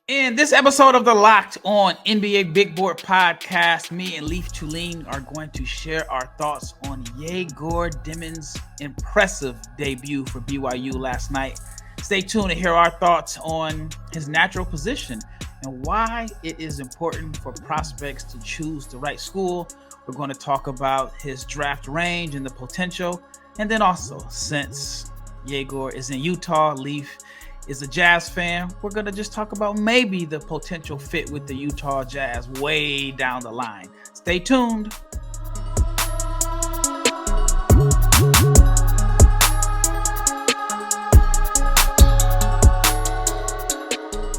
In this episode of the Locked On NBA Big Board podcast, me and Leif Thulin are going to share our thoughts on Egor Demin's impressive debut for BYU last night. Stay tuned to hear our thoughts on his natural position and why it is important for prospects to choose the right school. We're going to talk about his draft range and the potential. And then also, since Egor is in Utah, Leif is a Jazz fan, we're going to just talk about maybe the potential fit with the Utah Jazz way down the line. Stay tuned.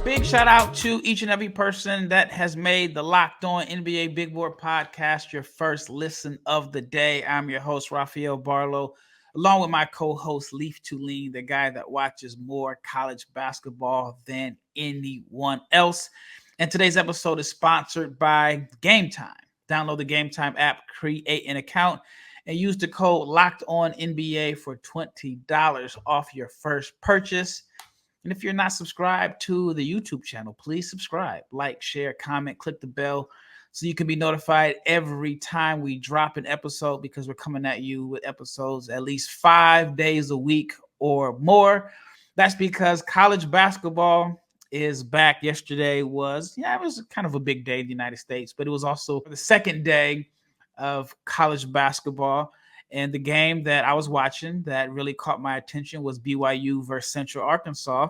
Big shout out to each and every person that has made the Locked On NBA Big Board podcast your first listen of the day. I'm your host, Rafael Barlowe, along with my co-host, Leif Thulin, the guy that watches more college basketball than anyone else. And today's episode is sponsored by Game Time. Download the Game Time app, create an account, and use the code LOCKEDONNBA for $20 off your first purchase. And if you're not subscribed to the YouTube channel, please subscribe, like, share, comment, click the bell so you can be notified every time we drop an episode, because we're coming at you with episodes at least 5 days a week or more. That's because college basketball is back. Yesterday was, it was kind of a big day in the United States, but it was also the second day of college basketball. And the game that I was watching that really caught my attention was BYU versus Central Arkansas.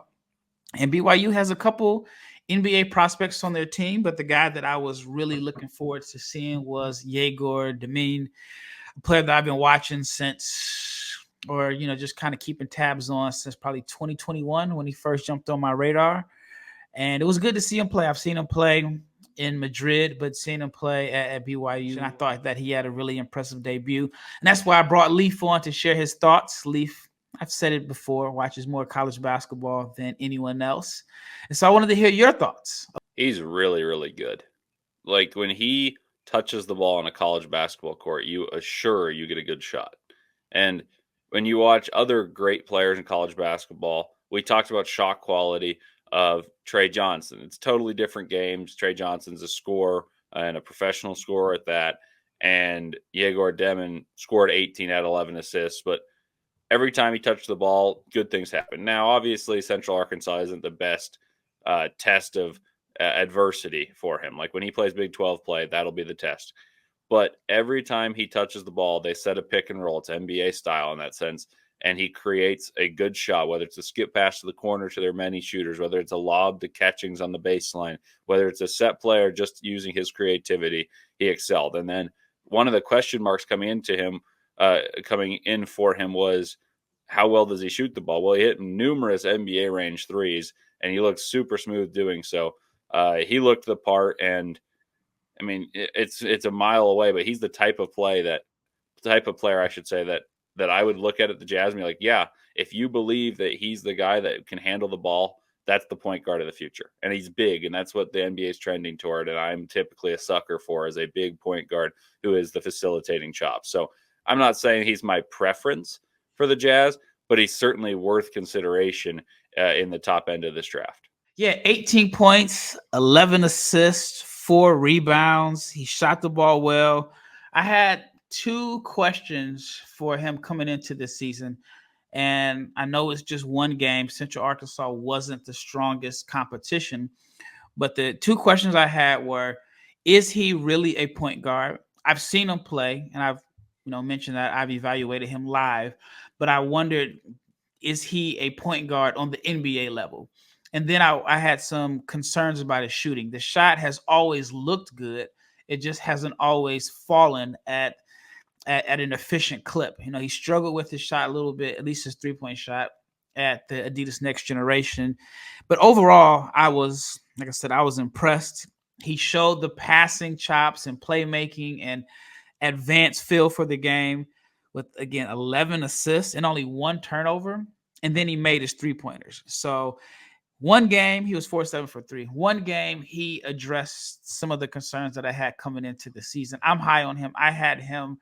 And BYU has a couple NBA prospects on their team, but the guy that I was really looking forward to seeing was Egor Demin, a player that I've been watching since, or, just kind of keeping tabs on since probably 2021 when he first jumped on my radar. And it was good to see him play. I've seen him play in Madrid, but seeing him play at BYU, and I thought that he had a really impressive debut. And that's why I brought Leif on to share his thoughts. Leif, I've said it before, watches more college basketball than anyone else. And so I wanted to hear your thoughts. He's really, really good. Like, when he touches the ball on a college basketball court, you get a good shot. And when you watch other great players in college basketball, we talked about shot quality of Trey Johnson. It's totally different games. Trey Johnson's a scorer and a professional scorer at that. And Egor Demin scored 18 out of 11 assists. But every time he touched the ball, good things happen. Now, obviously, Central Arkansas isn't the best test of adversity for him. Like, when he plays Big 12 play, that'll be the test. But every time he touches the ball, they set a pick and roll. It's NBA style in that sense. And he creates a good shot, whether it's a skip pass to the corner to their many shooters, whether it's a lob to catchings on the baseline, whether it's a set player just using his creativity, he excelled. And then one of the question marks coming in for him was, how well does he shoot the ball? Well, he hit numerous NBA range threes, and he looked super smooth doing so. He looked the part, and I mean, it's a mile away, but he's the type of player that I would look at the Jazz and be like, yeah, if you believe that he's the guy that can handle the ball, that's the point guard of the future. And he's big, and that's what the NBA is trending toward. And I'm typically a sucker for, as a big point guard who is the facilitating chop. So I'm not saying he's my preference for the Jazz, but he's certainly worth consideration in the top end of this draft. Yeah, 18 points, 11 assists, 4 rebounds. He shot the ball well. I had 2 questions for him coming into this season. And I know it's just one game. Central Arkansas wasn't the strongest competition. But the 2 questions I had were, is he really a point guard? I've seen him play, and I've mentioned that I've evaluated him live. But I wondered, is he a point guard on the NBA level? And then I had some concerns about his shooting. The shot has always looked good. It just hasn't always fallen at an efficient clip. He struggled with his shot a little bit, at least his 3-point shot at the Adidas Next Generation. But overall, I was impressed. He showed the passing chops and playmaking and advanced feel for the game with, again, 11 assists and only 1 turnover. And then he made his 3-pointers. So one game, he was 4-7 for 3. One game, he addressed some of the concerns that I had coming into the season. I'm high on him. I had him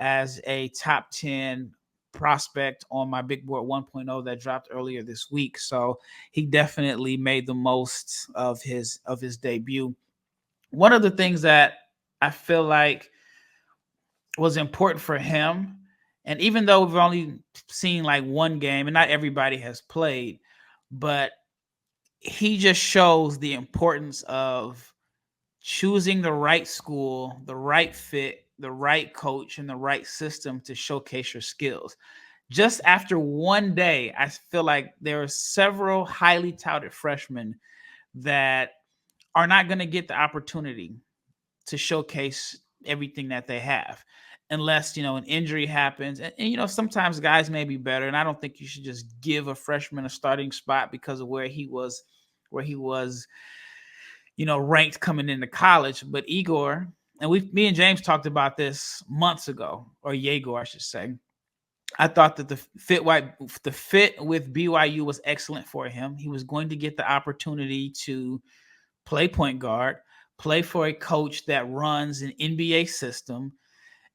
as a top 10 prospect on my Big Board 1.0 that dropped earlier this week. So he definitely made the most of his debut. One of the things that I feel like was important for him, and even though we've only seen like one game and not everybody has played, but he just shows the importance of choosing the right school, the right fit, the right coach, and the right system to showcase your skills. Just after one day, I feel like there are several highly touted freshmen that are not going to get the opportunity to showcase everything that they have unless an injury happens, and sometimes guys may be better, and I don't think you should just give a freshman a starting spot because of where he was ranked coming into college. But Egor, and me and James talked about this months ago, or Yegor I should say, I thought that the fit with BYU was excellent for him. He was going to get the opportunity to play point guard, play for a coach that runs an NBA system.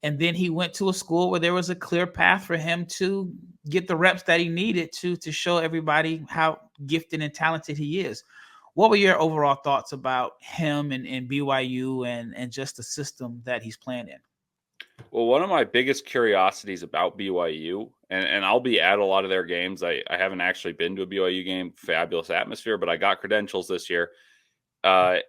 And then he went to a school where there was a clear path for him to get the reps that he needed to show everybody how gifted and talented he is. What were your overall thoughts about him and BYU and just the system that he's playing in? Well, one of my biggest curiosities about BYU, and I'll be at a lot of their games. I haven't actually been to a BYU game, fabulous atmosphere, but I got credentials this year. And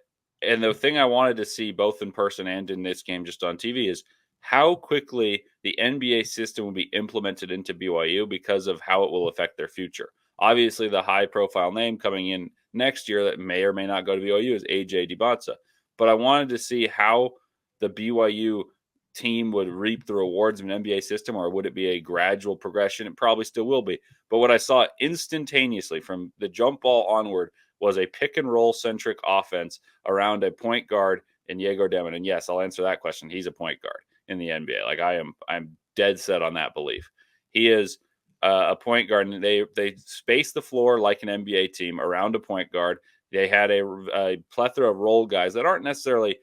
the thing I wanted to see both in person and in this game just on TV is how quickly the NBA system will be implemented into BYU because of how it will affect their future. Obviously, the high-profile name coming in next year that may or may not go to BYU is AJ DiBanza. But I wanted to see how the BYU team would reap the rewards of an NBA system, or would it be a gradual progression? It probably still will be. But what I saw instantaneously from the jump ball onward was a pick and roll centric offense around a point guard in Egor Demin. And yes, I'll answer that question. He's a point guard in the NBA. Like I'm dead set on that belief. He is a point guard, and they space the floor like an NBA team around a point guard. They had a plethora of role guys that aren't necessarily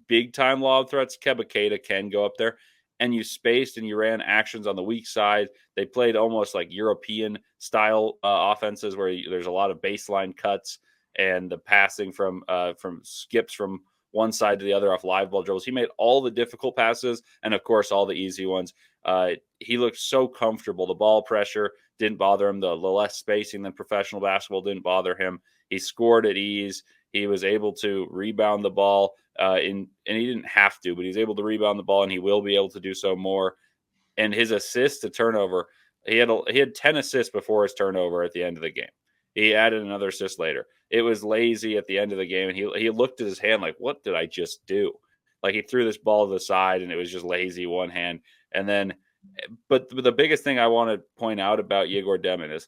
big time lob threats. Kebaketa can go up there, and you spaced and you ran actions on the weak side. They played almost like European style offenses where there's a lot of baseline cuts and the passing from skips from one side to the other off live ball dribbles. He made all the difficult passes and, of course, all the easy ones. He looked so comfortable. The ball pressure didn't bother him. The less spacing than professional basketball didn't bother him. He scored at ease. He was able to rebound the ball, and he didn't have to, but he's able to rebound the ball, and he will be able to do so more. And his assist to turnover, he had 10 assists before his turnover at the end of the game. He added another assist later. It was lazy at the end of the game, and he looked at his hand like, what did I just do? Like, he threw this ball to the side, and it was just lazy one hand. And then, but the biggest thing I want to point out about Egor Demin is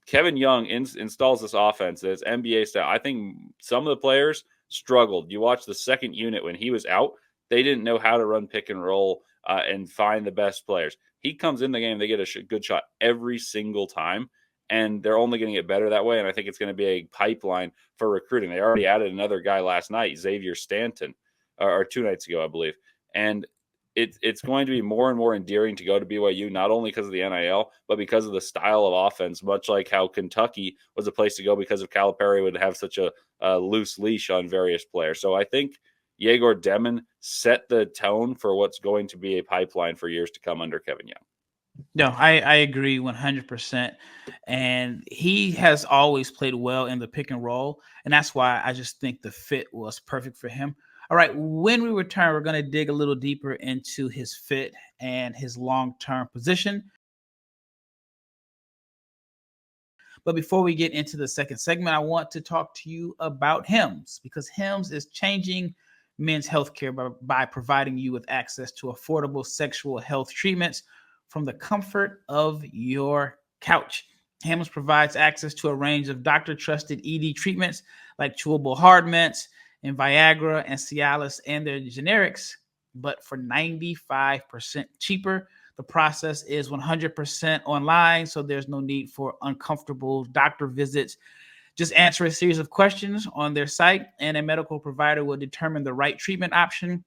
Kevin Young installs this offense that's NBA style. I think some of the players struggled. You watch the second unit when he was out, they didn't know how to run pick and roll and find the best players. He comes in the game, they get a good shot every single time, and they're only going to get better that way. And I think it's going to be a pipeline for recruiting. They already added another guy last night, Xavier Stanton, or 2 nights ago, I believe. And it's going to be more and more endearing to go to BYU, not only because of the NIL, but because of the style of offense, much like how Kentucky was a place to go because of Calipari would have such a loose leash on various players. So I think Egor Demin set the tone for what's going to be a pipeline for years to come under Kevin Young. No, I agree 100%. And he has always played well in the pick and roll. And that's why I just think the fit was perfect for him. All right, when we return, we're going to dig a little deeper into his fit and his long-term position. But before we get into the second segment, I want to talk to you about HIMSS, because HIMSS is changing men's healthcare by providing you with access to affordable sexual health treatments from the comfort of your couch. HIMSS provides access to a range of doctor-trusted ED treatments like chewable hard mints and Viagra and Cialis and their generics, but for 95% cheaper. The process is 100% online, so there's no need for uncomfortable doctor visits. Just answer a series of questions on their site, and a medical provider will determine the right treatment option.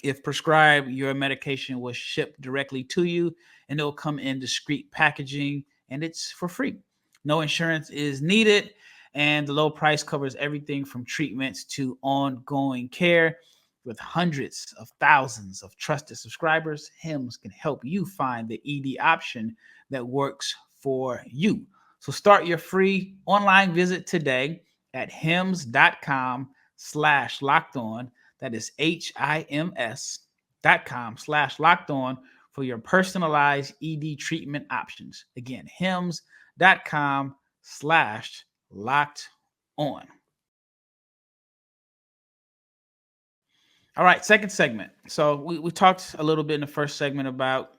If prescribed, your medication will ship directly to you, and it'll come in discreet packaging, and it's for free. No insurance is needed, and the low price covers everything from treatments to ongoing care. With hundreds of thousands of trusted subscribers, Hims can help you find the ED option that works for you. So start your free online visit today at hims.com/locked on. That is HIMS.com/locked on for your personalized ED treatment options. Again, hims.com/locked on. All right, second segment. So we talked a little bit in the first segment about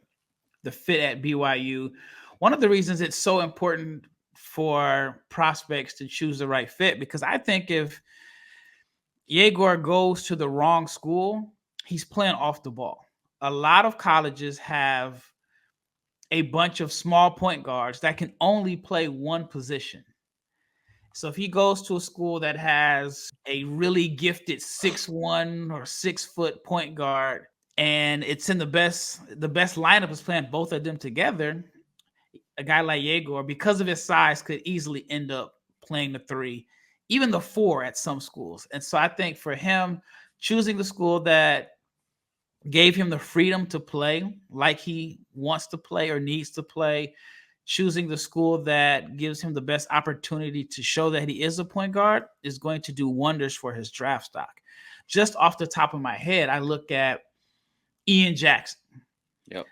the fit at BYU. One of the reasons it's so important for prospects to choose the right fit, because I think if Egor goes to the wrong school, he's playing off the ball. A lot of colleges have a bunch of small point guards that can only play one position. So if he goes to a school that has a really gifted 6'1" or 6-foot point guard, and it's in the best lineup is playing both of them together, a guy like Egor, because of his size, could easily end up playing the 3, even the 4 at some schools. And so I think for him, choosing the school that gave him the freedom to play like he wants to play or needs to play, choosing the school that gives him the best opportunity to show that he is a point guard, is going to do wonders for his draft stock. Just off the top of my head, I look at Ian Jackson. Yep.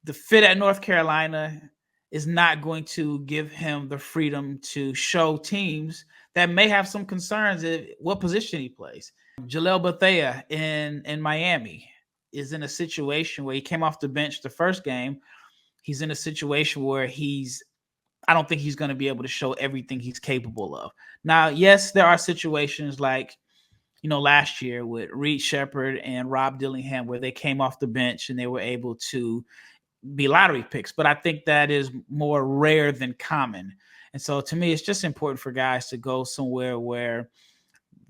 The fit at North Carolina is not going to give him the freedom to show teams that may have some concerns at what position he plays. Jaleel Bethea in Miami is in a situation where he came off the bench the first game. He's in a situation where I don't think he's going to be able to show everything he's capable of. Now, yes, there are situations like, last year with Reed Shepherd and Rob Dillingham where they came off the bench and they were able to be lottery picks, but I think that is more rare than common. And so to me, it's just important for guys to go somewhere where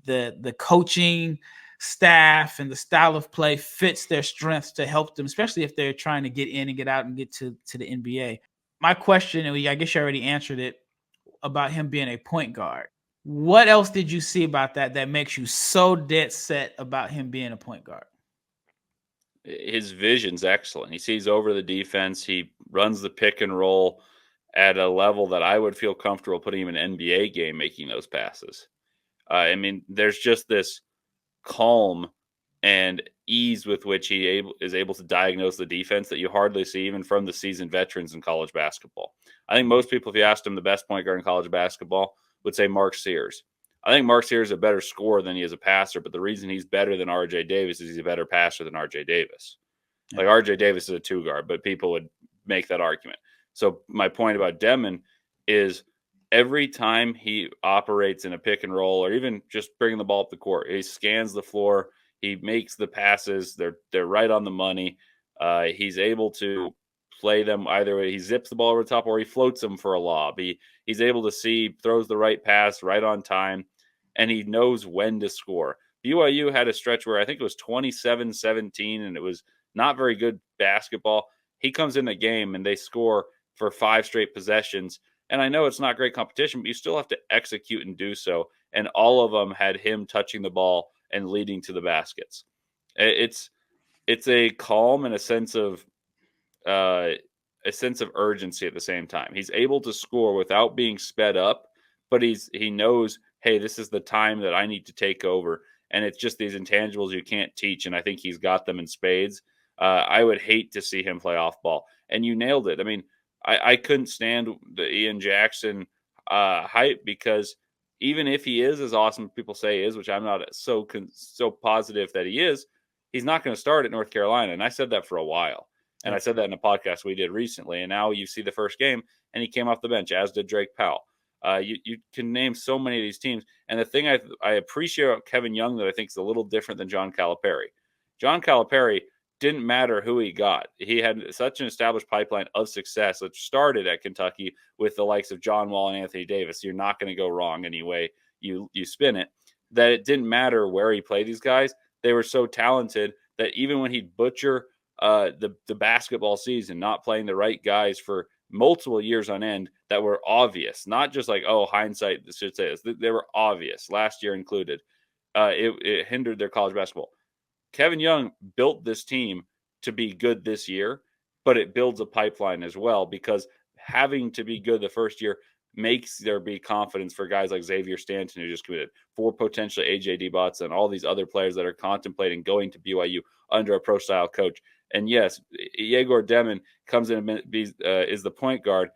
the coaching staff and the style of play fits their strengths to help them, especially if they're trying to get in and get out and get to the NBA. My question, and I guess you already answered it, about him being a point guard. What else did you see about that makes you so dead set about him being a point guard? His vision's excellent. He sees over the defense. He runs the pick and roll at a level that I would feel comfortable putting him in an NBA game making those passes. There's just this calm and ease with which he is able to diagnose the defense that you hardly see even from the seasoned veterans in college basketball. I think most people, if you asked them the best point guard in college basketball, would say Mark Sears. I think Mark Sears is a better scorer than he is a passer, but the reason he's better than RJ Davis is he's a better passer than RJ Davis. Like RJ Davis is a 2 guard, but people would make that argument. So my point about Demin is every time he operates in a pick and roll or even just bringing the ball up the court, he scans the floor, he makes the passes, they're right on the money. He's able to play them either way. He zips the ball over the top or he floats them for a lob. He's able to see, throws the right pass right on time, and he knows when to score. BYU had a stretch where I think it was 27-17, and it was not very good basketball. He comes in the game and they score for 5 straight possessions. And I know it's not great competition, but you still have to execute and do so. And all of them had him touching the ball and leading to the baskets. It's a calm and a sense of urgency at the same time. He's able to score without being sped up, but he knows, hey, this is the time that I need to take over. And it's just these intangibles you can't teach, and I think he's got them in spades. I would hate to see him play off ball. And you nailed it. I mean, I couldn't stand the Ian Jackson hype, because even if he is as awesome as people say he is, which I'm not so positive that he is, he's not going to start at North Carolina. And I said that for a while. And I said that in a podcast we did recently. And now you see the first game, and he came off the bench, as did Drake Powell. You can name so many of these teams. And the thing I appreciate about Kevin Young that I think is a little different than John Calipari. John Calipari didn't matter who he got. He had such an established pipeline of success that started at Kentucky with the likes of John Wall and Anthony Davis. You're not going to go wrong anyway you spin it, that it didn't matter where he played these guys. They were so talented that even when he'd butcher the basketball season, not playing the right guys for multiple years on end that were obvious, not just like, oh, hindsight should say this. They were obvious, last year included. It hindered their college basketball. Kevin Young built this team to be good this year, but it builds a pipeline as well, because having to be good the first year makes there be confidence for guys like Xavier Stanton, who just committed, for potentially AJ DeBots and all these other players that are contemplating going to BYU under a pro-style coach. And yes, Egor Demin comes in and is the point guard,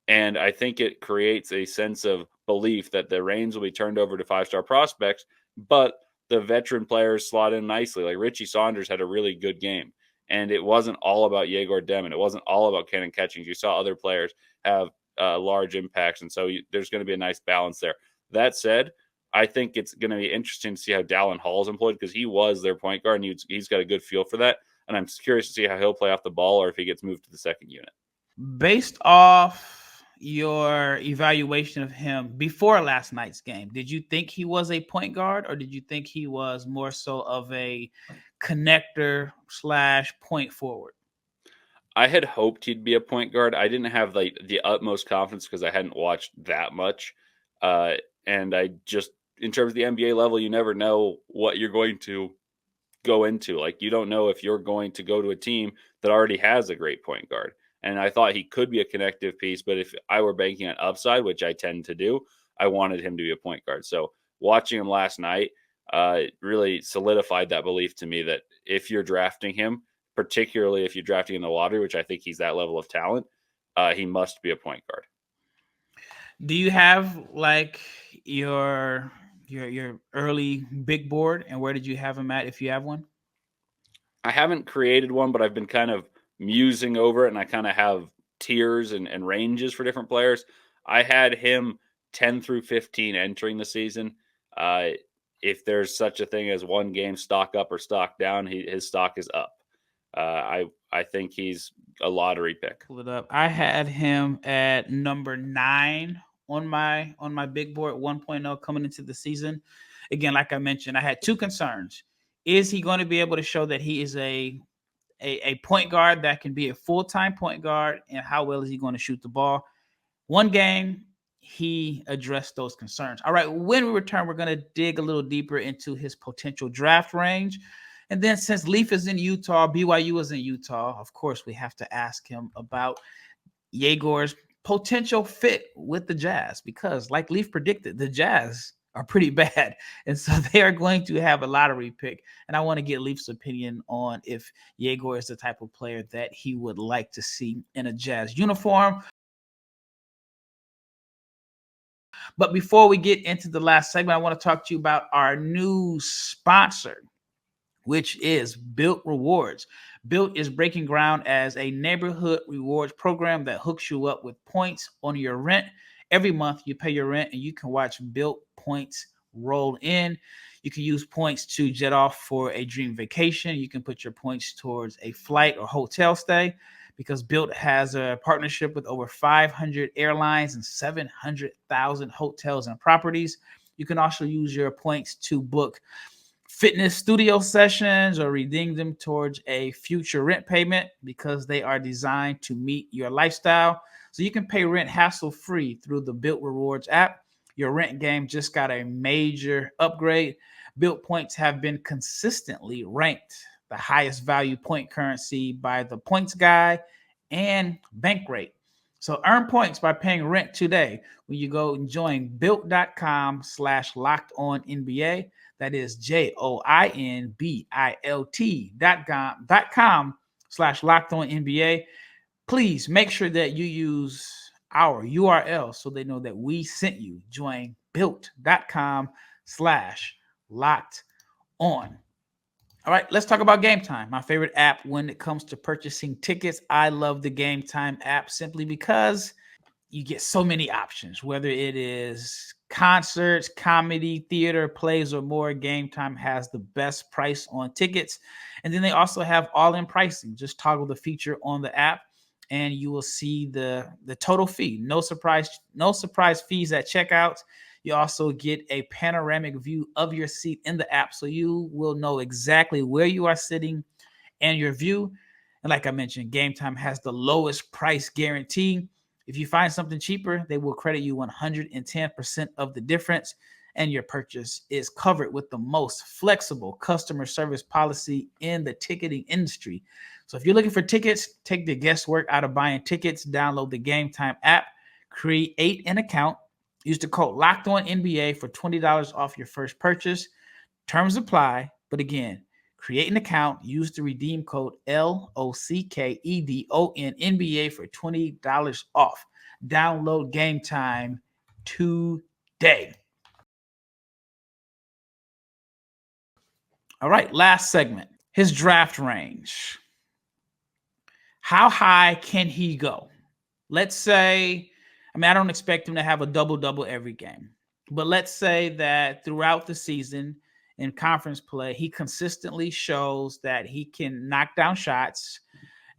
and I think it creates a sense of belief that the reins will be turned over to five-star prospects, but the veteran players slot in nicely. Like Richie Saunders had a really good game, and it wasn't all about Egor Demin. It wasn't all about Cannon Catchings. You saw other players have large impacts, and so there's going to be a nice balance there. That said, I think it's going to be interesting to see how Dallin Hall is employed, because he was their point guard, and he's got a good feel for that. And I'm curious to see how he'll play off the ball, or if he gets moved to the second unit. Based off your evaluation of him before last night's game, did you think he was a point guard, or did you think he was more so of a connector / point forward? I had hoped he'd be a point guard. I didn't have like the utmost confidence because I hadn't watched that much. And I just, in terms of the NBA level, you never know what you're going to go into. Like, you don't know if you're going to go to a team that already has a great point guard. And I thought he could be a connective piece, but if I were banking on upside, which I tend to do, I wanted him to be a point guard. So watching him last night really solidified that belief to me that if you're drafting him, particularly if you're drafting in the lottery, which I think he's that level of talent, he must be a point guard. Do you have like your early big board, and where did you have him at, if you have one? I haven't created one, but I've been kind of musing over it, and I kind of have tiers and ranges for different players. I had him 10 through 15 entering the season. If there's such a thing as one game stock up or stock down, his stock is up. I think he's a lottery pick. Pull it up. I had him at number 9 on my big board 1.0 coming into the season. Again, like I mentioned, I had two concerns. Is he going to be able to show that he is a point guard that can be a full-time point guard, and how well is he going to shoot the ball? One game, he addressed those concerns. All right, when we return, we're going to dig a little deeper into his potential draft range. And then, since Leif is in Utah, BYU is in Utah, of course, we have to ask him about Egor's potential fit with the Jazz, because like Leif predicted, the Jazz are pretty bad. And so they are going to have a lottery pick. And I want to get Leif's opinion on if Egor is the type of player that he would like to see in a Jazz uniform. But before we get into the last segment, I want to talk to you about our new sponsor, which is Built Rewards. Built is breaking ground as a neighborhood rewards program that hooks you up with points on your rent. Every month you pay your rent and you can watch Built points roll in. You can use points to jet off for a dream vacation. You can put your points towards a flight or hotel stay, because Built has a partnership with over 500 airlines and 700,000 hotels and properties. You can also use your points to book fitness studio sessions or redeem them towards a future rent payment, because they are designed to meet your lifestyle. So you can pay rent hassle-free through the Built Rewards app. Your rent game just got a major upgrade. Built points have been consistently ranked the highest value point currency by the Points Guy and Bankrate. So earn points by paying rent today when you go and join built.com/lockedonnba. That is joinbilt.com/lockedonnba. Please make sure that you use our URL so they know that we sent you. Join built.com/lockedon. All right, let's talk about Game Time, my favorite app when it comes to purchasing tickets. I love the Game Time app simply because you get so many options, whether it is concerts, comedy, theater, plays, or more. Game Time has the best price on tickets. And then they also have all-in pricing. Just toggle the feature on the app and you will see the total fee. No surprise fees at checkout. You also get a panoramic view of your seat in the app, so you will know exactly where you are sitting and your view. And like I mentioned, Game Time has the lowest price guarantee. If you find something cheaper, they will credit you 110% of the difference, and your purchase is covered with the most flexible customer service policy in the ticketing industry. So if you're looking for tickets, take the guesswork out of buying tickets, download the Game Time app, create an account, use the code Locked On NBA for $20 off your first purchase. Terms apply, but again, create an account, use the redeem code LOCKEDON NBA for $20 off. Download Game Time today. All right, last segment. His draft range. How high can he go? Let's say, I don't expect him to have a double-double every game, but let's say that throughout the season in conference play, he consistently shows that he can knock down shots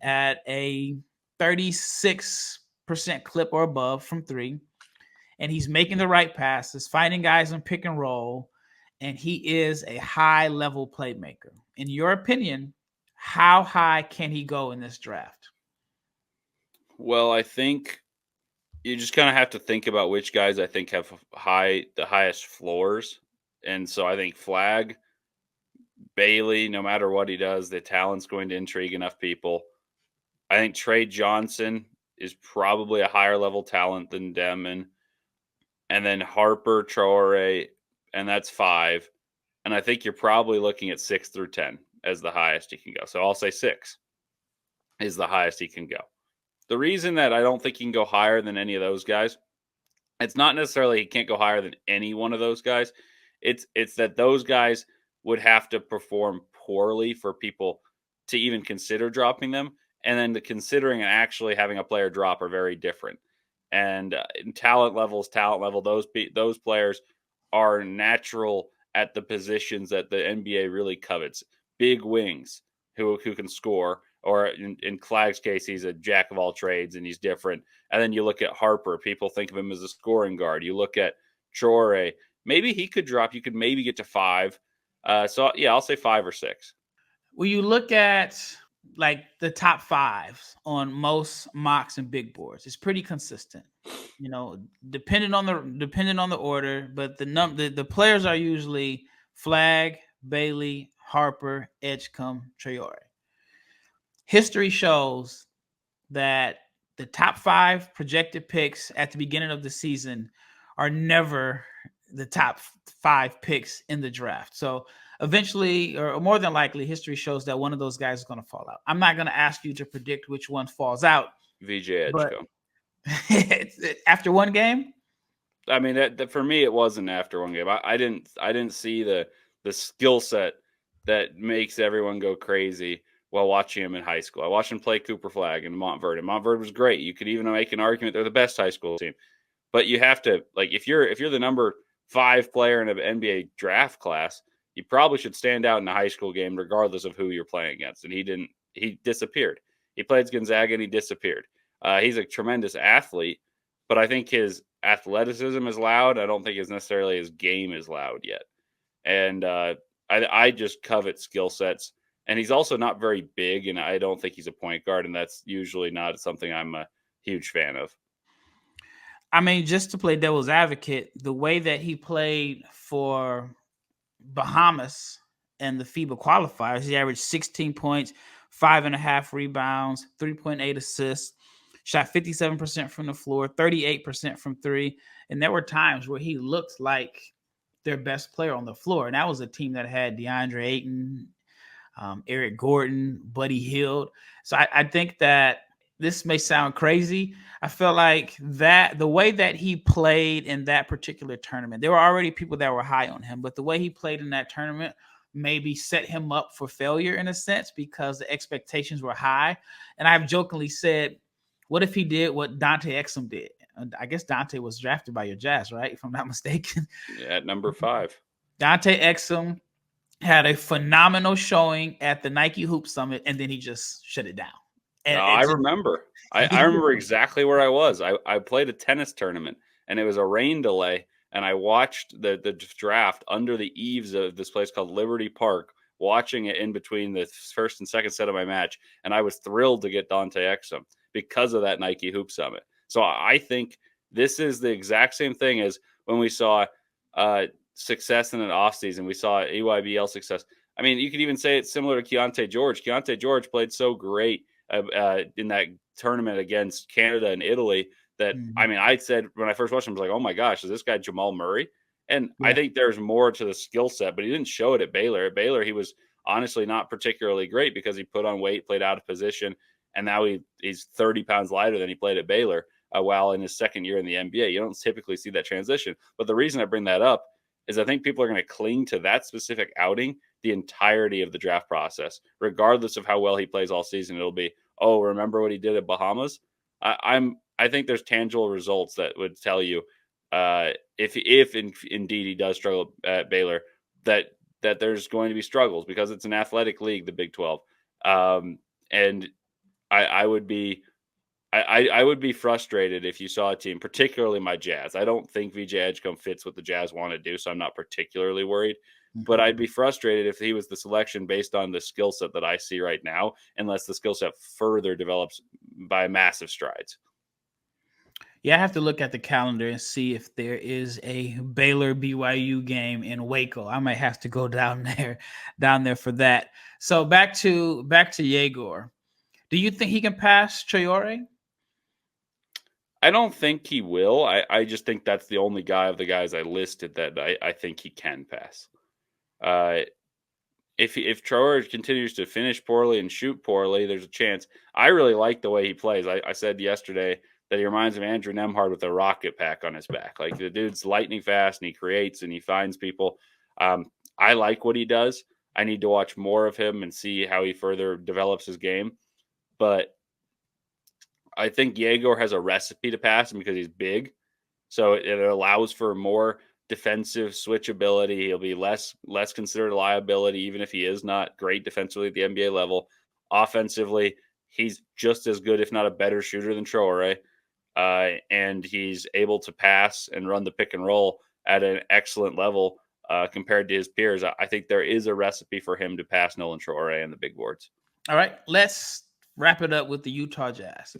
at a 36% clip or above from three, and he's making the right passes, finding guys in pick and roll, and he is a high-level playmaker. In your opinion, how high can he go in this draft? Well, I think you just kind of have to think about which guys I think have the highest floors. And so I think Flag, Bailey, no matter what he does, the talent's going to intrigue enough people. I think Trey Johnson is probably a higher level talent than Demin. And then Harper, Trower, and that's 5. And I think you're probably looking at 6 through 10 as the highest he can go. So I'll say 6 is the highest he can go. The reason that I don't think he can go higher than any of those guys, it's not necessarily he can't go higher than any one of those guys. It's that those guys would have to perform poorly for people to even consider dropping them. And then the considering and actually having a player drop are very different. And in talent level, those players are natural at the positions that the NBA really covets. Big wings who can score, or in Flag's case, he's a jack of all trades and he's different. And then you look at Harper, people think of him as a scoring guard. You look at Trower, maybe he could drop. You could maybe get to 5. So yeah, I'll say 5 or 6. When you look at like the top 5s on most mocks and big boards, it's pretty consistent. Depending on the order, but the players are usually Flag, Bailey, Harper, Edgecombe, Traore. History shows that the top 5 projected picks at the beginning of the season are never the top 5 picks in the draft. So eventually, or more than likely, history shows that one of those guys is going to fall out. I'm not going to ask you to predict which one falls out. VJ Edgecombe. After one game? I mean, that for me, it wasn't after one game. I didn't see the skill set that makes everyone go crazy while watching him in high school. I watched him play Cooper Flag in Montverde. Montverde was great. You could even make an argument they're the best high school team. But you have to, like, if you're the number 5 player in an NBA draft class, you probably should stand out in a high school game regardless of who you're playing against. And he didn't. He disappeared. He played Gonzaga and he disappeared. He's a tremendous athlete, but I think his athleticism is loud. I don't think necessarily his game is loud yet. And I just covet skill sets. And he's also not very big, and I don't think he's a point guard, and that's usually not something I'm a huge fan of. I mean, just to play devil's advocate, the way that he played for Bahamas and the FIBA qualifiers, he averaged 16 points, 5.5 rebounds, 3.8 assists, shot 57% from the floor, 38% from 3. And there were times where he looked like their best player on the floor. And that was a team that had DeAndre Ayton, Eric Gordon, Buddy Hield. So I think that this may sound crazy. I felt like that the way that he played in that particular tournament, there were already people that were high on him, but the way he played in that tournament maybe set him up for failure in a sense because the expectations were high. And I've jokingly said, what if he did what Dante Exum did? I guess Dante was drafted by your Jazz, right? If I'm not mistaken. At number 5. Dante Exum had a phenomenal showing at the Nike Hoop Summit, and then he just shut it down. And I remember. I remember exactly where I was. I played a tennis tournament, and it was a rain delay, and I watched the draft under the eaves of this place called Liberty Park, watching it in between the first and second set of my match, and I was thrilled to get Dante Exum because of that Nike Hoop Summit. So I think this is the exact same thing as when we saw success in an offseason. We saw EYBL success. I mean, you could even say it's similar to Keontae George. Keontae George played so great in that tournament against Canada and Italy that, I mean, I said when I first watched him, I was like, oh my gosh, is this guy Jamal Murray? And I think there's more to the skill set, but he didn't show it at Baylor. At Baylor, he was honestly not particularly great because he put on weight, played out of position, and now he's 30 pounds lighter than he played at Baylor while in his second year in the NBA. You don't typically see that transition. But the reason I bring that up is I think people are going to cling to that specific outing the entirety of the draft process, regardless of how well he plays all season. It'll be, oh, remember what he did at Bahamas? I think there's tangible results that would tell you if indeed he does struggle at Baylor, that there's going to be struggles because it's an athletic league, the Big 12. And I would be frustrated if you saw a team, particularly my Jazz. I don't think VJ Edgecombe fits what the Jazz want to do, so I'm not particularly worried. But I'd be frustrated if he was the selection based on the skill set that I see right now, unless the skill set further develops by massive strides. Yeah, I have to look at the calendar and see if there is a Baylor BYU game in Waco. I might have to go down there for that. So back to Egor. Do you think he can pass Trower? I don't think he will. I just think that's the only guy of the guys I listed that I think he can pass. If Trower continues to finish poorly and shoot poorly, there's a chance. I really like the way he plays. I said yesterday that he reminds me of Andrew Nemhard with a rocket pack on his back. Like, the dude's lightning fast and he creates and he finds people. I like what he does. I need to watch more of him and see how he further develops his game. But I think Egor has a recipe to pass him because he's big. So it allows for more defensive switchability. He'll be less considered a liability, even if he is not great defensively at the NBA level. Offensively, he's just as good, if not a better shooter than Trower. And he's able to pass and run the pick and roll at an excellent level compared to his peers. I think there is a recipe for him to pass Nolan Trower in the big boards. All right, let's wrap it up with the Utah Jazz.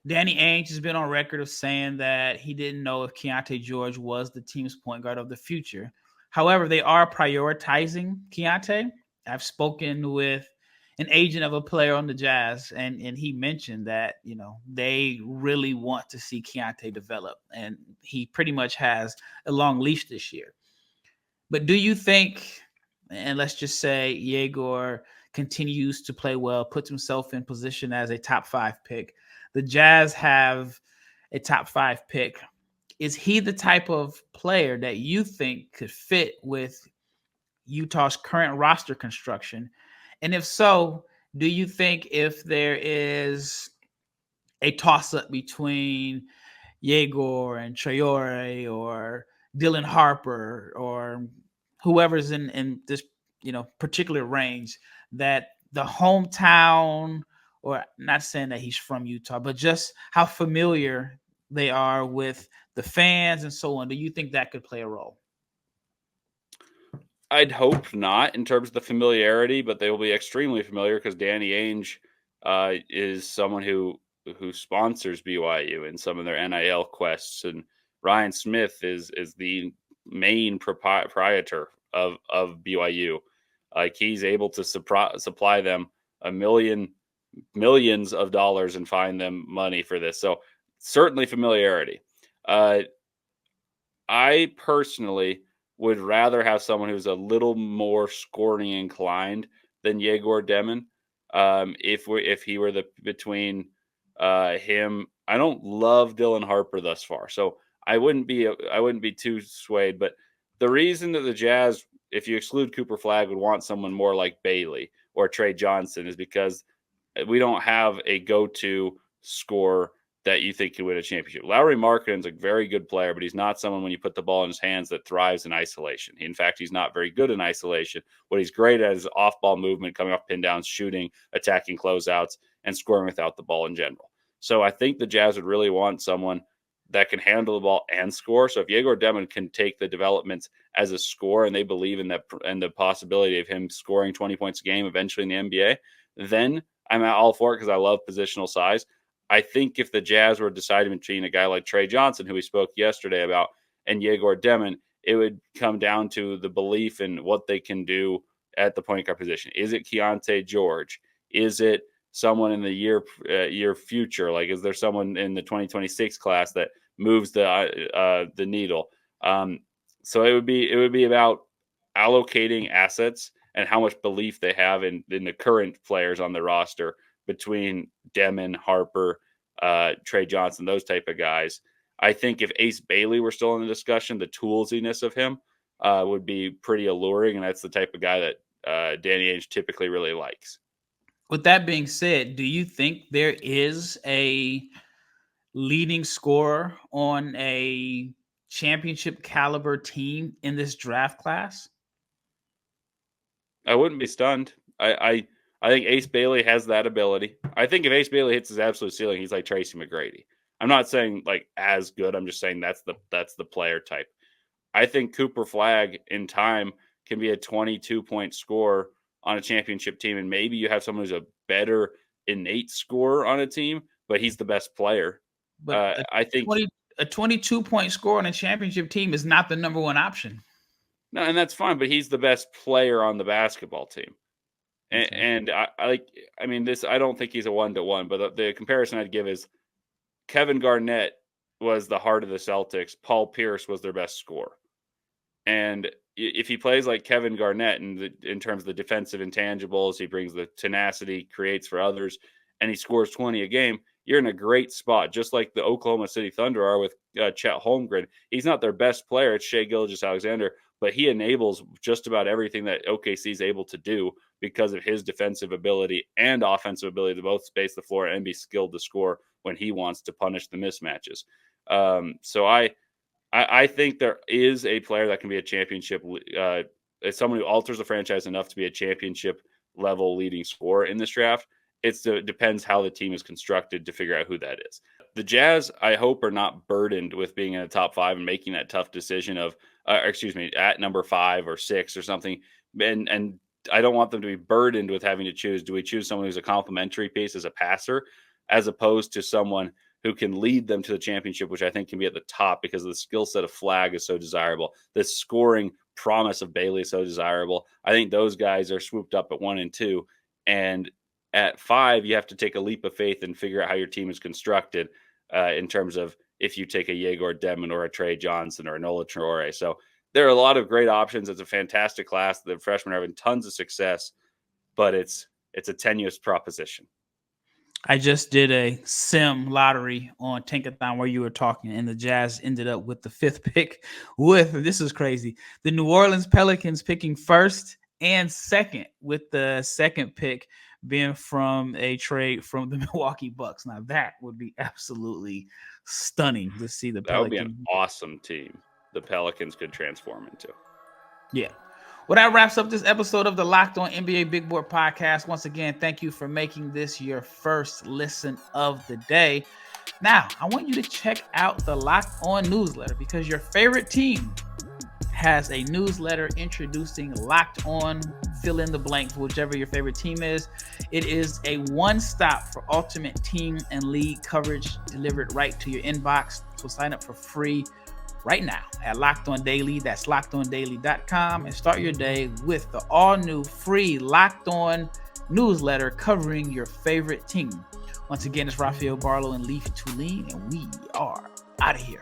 Danny Ainge has been on record of saying that he didn't know if Keontae George was the team's point guard of the future. However, they are prioritizing Keontae. I've spoken with an agent of a player on the Jazz, and he mentioned that, they really want to see Keontae develop, and he pretty much has a long leash this year. But do you think, and let's just say Egor continues to play well, puts himself in position as a top 5 pick, the Jazz have a top 5 pick. Is he the type of player that you think could fit with Utah's current roster construction? And if so, do you think if there is a toss-up between Egor and Trower or Dylan Harper or whoever's in this particular range, that the hometown, or not saying that he's from Utah, but just how familiar they are with the fans and so on, do you think that could play a role? I'd hope not in terms of the familiarity, but they will be extremely familiar because Danny Ainge is someone who sponsors BYU in some of their NIL quests, and Ryan Smith is the main proprietor of BYU. Like, he's able to supply them millions of dollars and find them money for this. So certainly familiarity. I personally would rather have someone who's a little more scoring inclined than Egor Demin. If he were between him, I don't love Dylan Harper thus far, so I wouldn't be too swayed. But the reason that the Jazz, if you exclude Cooper Flagg, would want someone more like Bailey or Trey Johnson is because we don't have a go-to scorer that you think could win a championship. Lauri Markkanen's a very good player, but he's not someone when you put the ball in his hands that thrives in isolation. In fact, he's not very good in isolation. What he's great at is off-ball movement, coming off pin downs, shooting, attacking closeouts, and scoring without the ball in general. So I think the Jazz would really want someone that can handle the ball and score. So if Egor Demin can take the developments as a scorer, and they believe in that and the possibility of him scoring 20 points a game eventually in the NBA, then I'm all for it because I love positional size. I think if the Jazz were deciding between a guy like Trey Johnson, who we spoke yesterday about, and Egor Demin, it would come down to the belief in what they can do at the point guard position. Is it Keontae George? Is it someone in the year future? Like, is there someone in the 2026 class that moves the needle? So it would be about allocating assets and how much belief they have in the current players on the roster between Demin, Harper, Trey Johnson, those type of guys. I think if Ace Bailey were still in the discussion, the toolsiness of him would be pretty alluring, and that's the type of guy that Danny Ainge typically really likes. With that being said, do you think there is a leading scorer on a championship caliber team in this draft class? I wouldn't be stunned. I think Ace Bailey has that ability. I think if Ace Bailey hits his absolute ceiling, he's like Tracy McGrady. I'm not saying like as good. I'm just saying that's the player type. I think Cooper Flagg in time can be a 22-point scorer on a championship team, and maybe you have someone who's a better innate scorer on a team, but he's the best player. But I think a 22-point score on a championship team is not the number one option. No, and that's fine, but he's the best player on the basketball team. Okay. And I don't think he's a 1-to-1, but the comparison I'd give is Kevin Garnett was the heart of the Celtics. Paul Pierce was their best scorer. And if he plays like Kevin Garnett in terms of the defensive intangibles, he brings the tenacity, creates for others, and he scores 20 a game, you're in a great spot, just like the Oklahoma City Thunder are with Chet Holmgren. He's not their best player. It's Shai Gilgeous-Alexander, but he enables just about everything that OKC is able to do because of his defensive ability and offensive ability to both space the floor and be skilled to score when he wants to punish the mismatches. So I think there is a player that can be a championship, someone who alters the franchise enough to be a championship level leading scorer in this draft. It depends how the team is constructed to figure out who that is. The Jazz, I hope, are not burdened with being in the top 5 and making that tough decision of, at number 5 or 6 or something. And I don't want them to be burdened with having to choose. Do we choose someone who's a complementary piece as a passer, as opposed to someone who can lead them to the championship, which I think can be at the top because the skill set of Flagg is so desirable. The scoring promise of Bailey is so desirable. I think those guys are swooped up at 1 and 2. And at 5, you have to take a leap of faith and figure out how your team is constructed in terms of if you take a Egor Demin or a Trey Johnson or a Nola Trower. So there are a lot of great options. It's a fantastic class. The freshmen are having tons of success, but it's a tenuous proposition. I just did a sim lottery on Tankathon where you were talking, and the Jazz ended up with the 5th pick this is crazy, the New Orleans Pelicans picking 1st and 2nd, with the 2nd pick being from a trade from the Milwaukee Bucks. Now that would be absolutely stunning to see the Pelicans. That would be an awesome team the Pelicans could transform into. Yeah. Well, that wraps up this episode of the Locked On NBA Big Board Podcast. Once again, thank you for making this your first listen of the day. Now, I want you to check out the Locked On newsletter because your favorite team has a newsletter introducing Locked On, fill in the blank for whichever your favorite team is. It is a one-stop for ultimate team and league coverage delivered right to your inbox. So sign up for free right now at Locked On Daily. That's lockedondaily.com, and start your day with the all-new free Locked On newsletter covering your favorite team. Once again, it's Rafael, Barlowe, and Leif Thulin, and we are out of here.